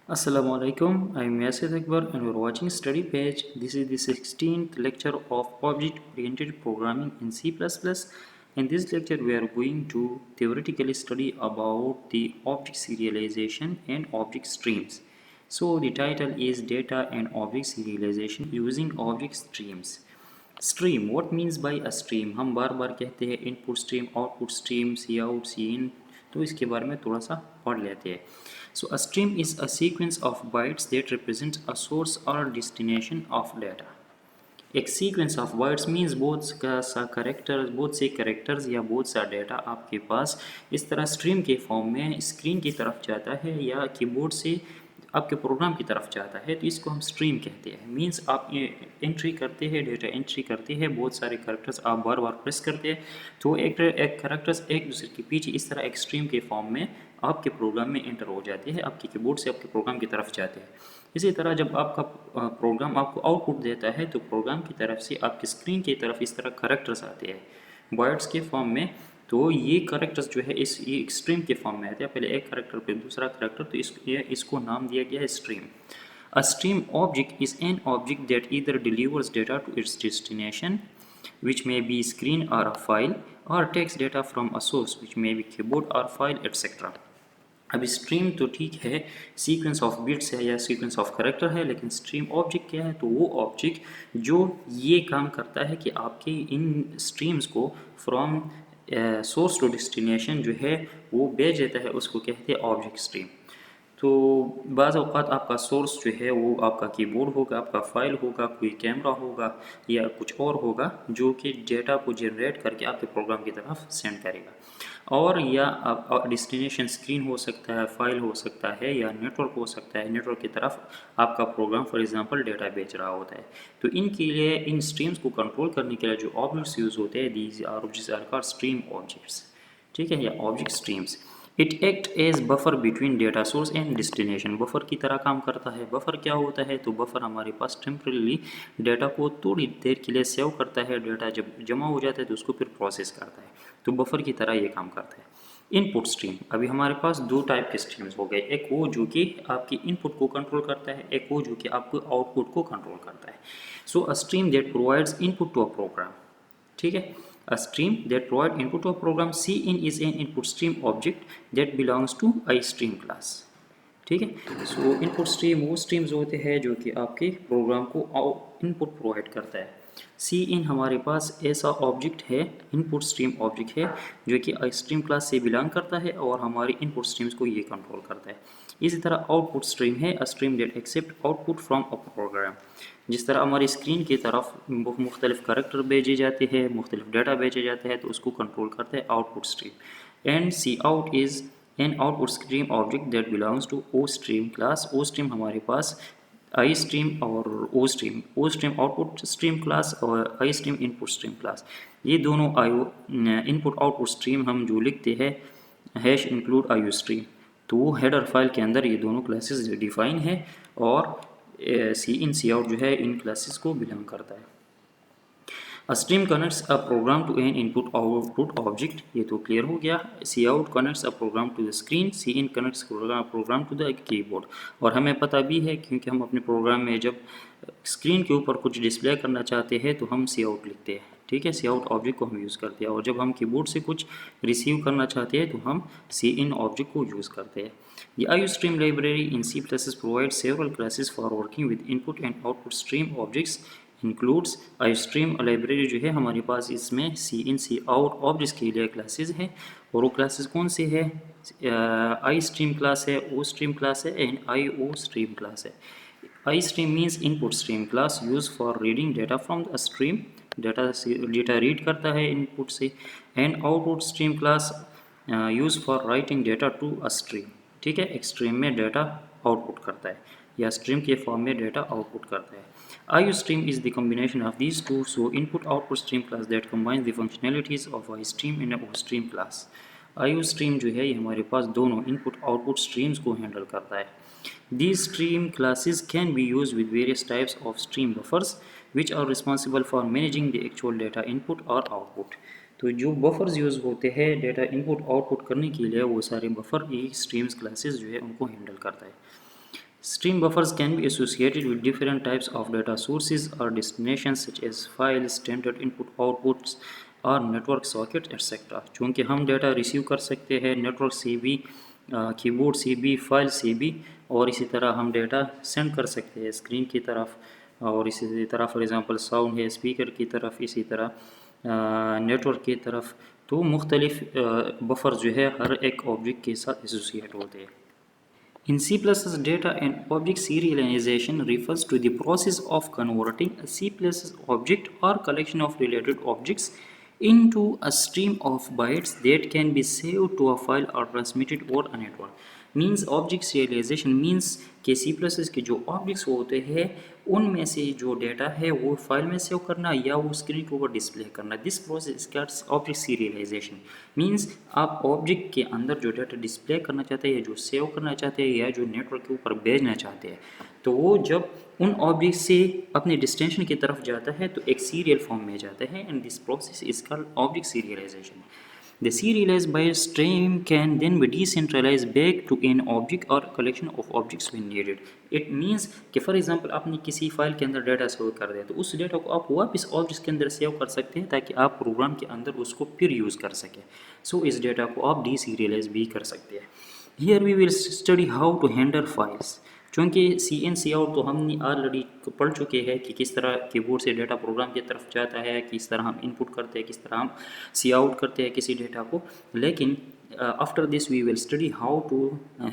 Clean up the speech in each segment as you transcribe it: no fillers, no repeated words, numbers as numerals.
Assalamu alaikum. I am Yasir Akbar and we are watching Study Page. This is the 16th lecture of Object Oriented Programming in C++. In this lecture, we are going to theoretically study about the object serialization and object streams. So the title is Data and Object Serialization using Object Streams. Stream what means by a stream, हम बार बार कहते हैं input stream, output stream, C out, C in, तो इसके बारे में थोड़ा सा पढ़ लेते हैं. So a stream is a sequence of bytes that represent a source और डेस्टिनेशन ऑफ डाटा. एक सीक्वेंस ऑफ वर्ड्स मीन्स बहुत से करेक्टर्स या बहुत सा डाटा आपके पास इस तरह स्ट्रीम के फॉर्म में स्क्रीन की तरफ जाता है या कीबोर्ड से आपके प्रोग्राम की तरफ जाता है, तो इसको हम स्ट्रीम कहते हैं. मीन्स आप ये एंट्री करते हैं, डेटा एंट्री करते हैं, बहुत सारे करेक्टर्स आप बार बार प्रेस करते हैं, तो एक करेक्टर्स एक दूसरे के पीछे इस तरह एक स्ट्रीम के फॉर्म में आपके प्रोग्राम में एंटर हो जाते हैं, आपके कीबोर्ड से आपके प्रोग्राम की तरफ जाते हैं. इसी तरह जब आपका प्रोग्राम आपको आउटपुट देता है तो प्रोग्राम की तरफ से आपकी स्क्रीन की तरफ इस तरह करेक्टर्स आते हैं वर्ड्स के फॉर्म में. तो ये करेक्टर्स जो है ये स्ट्रीम के फॉर्म में आते हैं, पहले एक करेक्टर फिर दूसरा करेक्टर, तो इसको नाम दिया गया है stream. A stream object is an object that either delivers data to its destination, which may be screen or a file, or takes data from a source, which may be keyboard or file, etc. अब stream तो ठीक है, sequence of bits है या sequence of character है, लेकिन stream object क्या है? तो वो ऑब्जेक्ट जो ये काम करता है कि आपके इन स्ट्रीम्स को फ्रॉम सोर्स टू डेस्टिनेशन जो है वो भेज देता है, उसको कहते हैं ऑब्जेक्ट स्ट्रीम. तो बाज़ औक़ात आपका सोर्स जो है वो आपका कीबोर्ड होगा, आपका फाइल होगा, कोई कैमरा होगा या कुछ और होगा जो कि डेटा को जनरेट करके आपके प्रोग्राम की तरफ सेंड करेगा. और या आप डेस्टिनेशन स्क्रीन हो सकता है, फाइल हो सकता है या नेटवर्क हो सकता है, नेटवर्क की तरफ आपका प्रोग्राम फॉर एग्जांपल डेटा भेज रहा होता है. तो इनके लिए इन स्ट्रीम्स को कंट्रोल करने के लिए जो ऑब्जेक्ट्स यूज़ होते हैं, these objects are called stream objects. ठीक है, या object streams. It act as buffer between data source and destination. Buffer की तरह काम करता है. बफर क्या होता है? तो बफर हमारे पास टेम्परेली डेटा को थोड़ी देर के लिए सेव करता है, डेटा जब जमा हो जाता है तो उसको फिर प्रोसेस करता है, तो बफर की तरह ये काम करता है. इनपुट स्ट्रीम, अभी हमारे पास दो टाइप के स्ट्रीम्स हो गए, एक वो जो कि आपकी इनपुट को कंट्रोल करता है, एक वो जो कि आपको आउटपुट को कंट्रोल करता है. So a stream that provides input to a program. ठीक है, a stream that provide input to a program. Cin is an input stream object that belongs to istream class. ठीक है, सो इनपुट स्ट्रीम वो streams होते हैं जो कि आपके प्रोग्राम को इनपुट प्रोवाइड करता है. सी इन हमारे पास ऐसा ऑब्जेक्ट है, इनपुट स्ट्रीम ऑब्जेक्ट है जो कि स्ट्रीम क्लास से बिलोंग करता है और हमारी इनपुट स्ट्रीम्स को ये कंट्रोल करता है. इसी तरह आउटपुट स्ट्रीम है a stream that accept output from a program. जिस तरह हमारी स्क्रीन की तरफ मुख्तलिफ करैक्टर भेजे जाते हैं, मुख्तलिफ डाटा भेजे जाते हैं, तो उसको कंट्रोल करते हैं output stream. And C out is an output stream object that belongs to O stream class. O stream हमारे पास आई स्ट्रीम और O stream output stream class और I stream input stream class, ये दोनों आयो input output stream हम जो लिखते हैं हैश इंक्लूड आयु स्ट्रीम, तो वो हेडर फाइल के अंदर ये दोनों क्लासेस डिफाइन है और सी इन सी आउट जो है इन क्लासेस को बिलोंग करता है. A stream connects a program to an input output object, ये तो क्लियर हो गया. C out connects a program to the screen, C in connects program to the keyboard. और हमें पता भी है क्योंकि हम अपने प्रोग्राम में जब स्क्रीन के ऊपर कुछ डिस्प्ले करना चाहते हैं तो हम सी आउट लिखते हैं. ठीक है, सी आउट ऑब्जेक्ट को हम यूज़ करते हैं, और जब हम कीबोर्ड से कुछ रिसीव करना चाहते हैं तो हम सी इन ऑब्जेक्ट को यूज़ करते हैं. The IOStream library in C++ provides several classes for working with input and output stream objects. Includes IOStream library जो है हमारे पास इसमें सी इन सी आउट ऑब्जेक्ट्स के लिए क्लासेस हैं, और वो क्लासेस कौन से हैं? आई स्ट्रीम क्लास है, ओ स्ट्रीम क्लास है and I O stream class है. I stream means input stream class use for reading data from the stream, data read करता है इनपुट से. And output stream class use for writing data to a stream. ठीक है, एक stream में data output करता है या स्ट्रीम के फॉर्म में डेटा आउटपुट करता है. IOStream is the combination of these two, so input-output stream class that combines the functionalities of IOStream in a OStream class. IOStream जो है ये हमारे पास दोनों input-output streams को हैंडल करता है. These stream classes can be used with various types of stream buffers, which are responsible for managing the actual data input or output. तो जो बफर्स यूज़ होते हैं डेटा इनपुट आउटपुट करने के लिए, वो सारे बफर ये स्ट्रीम्स क्लासेस जो है उनको हैंडल करता है. Stream buffers can be associated with different types of data sources or destinations such as files, standard input outputs और नेटवर्क सॉकेट एक्सेट्रा। चूँकि हम डेटा रिसीव कर सकते हैं नेटवर्क से भी, कीबोर्ड से भी, फाइल से भी, और इसी तरह हम डेटा सेंड कर सकते हैं स्क्रीन की तरफ, और इसी तरह फॉर एग्ज़ाम्पल साउंड है स्पीकर की तरफ, इसी तरह नेटवर्क की तरफ। तो मुख्तलिफ बफर जो है हर एक ऑब्जेक्ट के साथ एसोसिएट होते हैं। In C++, data and object serialization refers to the process of converting a C++ object or collection of related objects into a stream of bytes that can be saved to a file or transmitted over a network. Means object serialization means के C++ के जो objects होते हैं उनमें से जो data है वो फाइल में सेव करना या वो स्क्रीन के ऊपर डिस्प्ले करना। This process called object serialisation. Means आप ऑब्जेक्ट के अंदर जो डेटा डिस्प्ले करना चाहते हैं, जो सेव करना चाहते हैं या जो नेटवर्क के ऊपर भेजना चाहते हैं, तो वो जब उन ऑब्जेक्ट से अपने डेस्टिनेशन की तरफ जाता है तो एक सीरियल फॉर्म में जाता है, and this process is called object serialisation. The serialized byte stream can then be decentralized back to an object or collection of objects when needed. It means कि फॉर एग्जांपल आपने किसी file के अंदर data save कर दिया तो उस data को आप वापस ऑब्जेक्ट के अंदर सेव कर सकते हैं ताकि आप प्रोग्राम के अंदर उसको फिर यूज़ कर सकें। सो इस डाटा को आप डीसीरियलाइज भी कर सकते हैं। Here we will study how to handle files। चूँकि सी इन सी आउट तो हमने ऑलरेडी पढ़ चुके हैं कि किस तरह कीबोर्ड से डेटा प्रोग्राम की तरफ जाता है, किस तरह हम इनपुट करते हैं, किस तरह हम सी आउट करते हैं किसी डेटा को। लेकिन after this we will study how to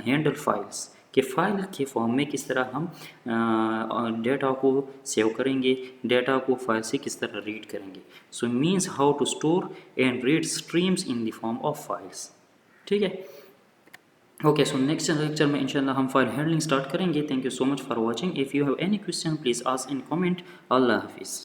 handle files, कि फ़ाइल के फॉर्म में किस तरह हम डेटा को सेव करेंगे, डेटा को फाइल से किस तरह रीड करेंगे। So means how to store and read streams in the form of files. ठीक है, ओके। सो नेक्स्ट लेक्चर में इंशाल्लाह हम फाइल हैंडलिंग स्टार्ट करेंगे। Thank you so much for watching. If you have any question please ask in comment. अल्लाह हाफिज़।